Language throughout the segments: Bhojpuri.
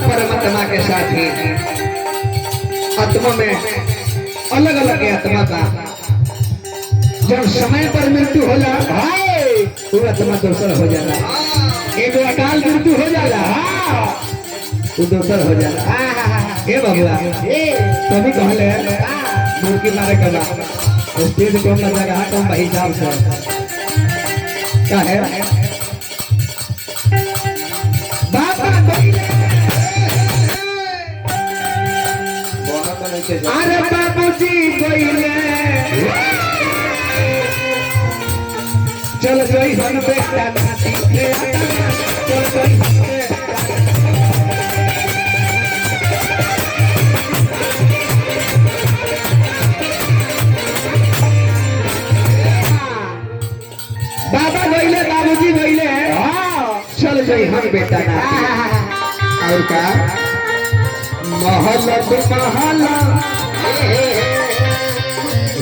परमात्मा के साथ ही आत्मा में अलग अलग आत्मा का जब समय पर मृत्यु हो जा वो आत्मा दूसर हो जाला। एक अकाल मृत्यु हो जाला वो दूसर हो जाला। हे बबुआ कभी कहले मुर्गी मारे के बाद स्टेज कम ना जगह कम हिसाब से क्या है बाबा अरे बाबूजी बोले चल जोई हम बेटा चल जोई बाबा बोले बाबूजी बोले चल जोई हम बेटा ना और का महल तो महल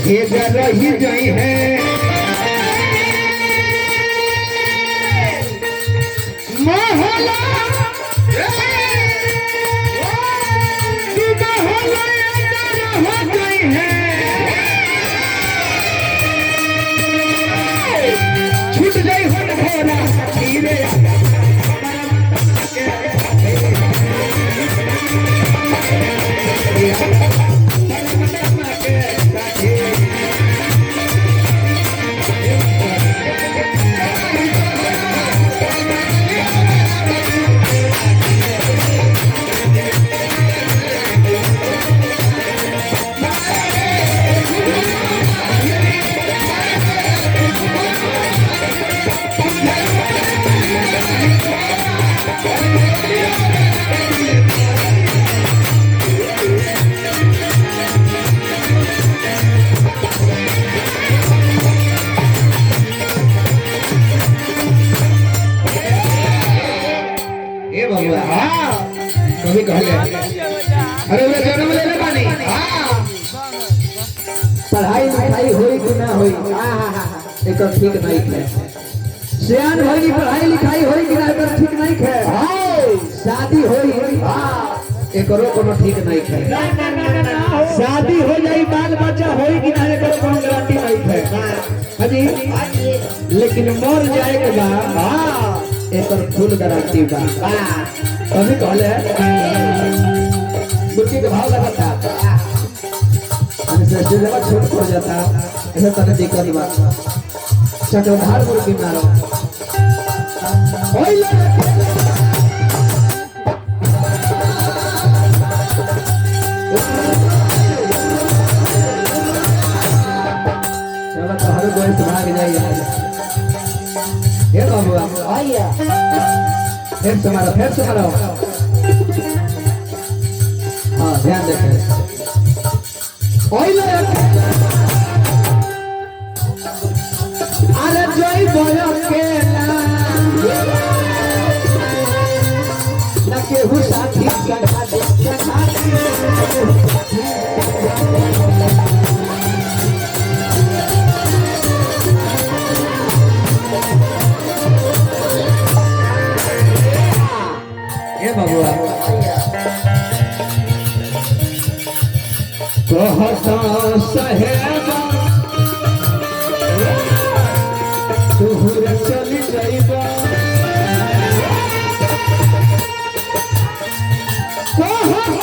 हे रही जाई है महल छूट जाई हो घोड़ा धीरे कभी कहले अरे वे जन्म ले पानी पढ़ाई लिखाई होई कि ना होई एक ठीक नहीं है सियान भाई की पढ़ाई लिखाई होई कि ना एक ठीक नहीं है शादी होई एकरो कोनो ठीक नहीं है शादी हो जाई बाल बच्चा होई कि ना एकरो कोनो गारंटी नहीं है हां लेकिन मर जाए के बाद एकर फुल गारंटी बा कभी कहले मुर्गी का भाव लगाता जगह छोट पड़ जाता ऐसा तरह दिक्कत बा चक्रधार मुर्गी मारो चलो तो हर कोई भाग जाए ये बाबू फिर से मारो हाँ ध्यान देखें अरे जोई बोलो के ना केहू साथी बबुआ कहता सहेबा तुहर चल जाइबा कहता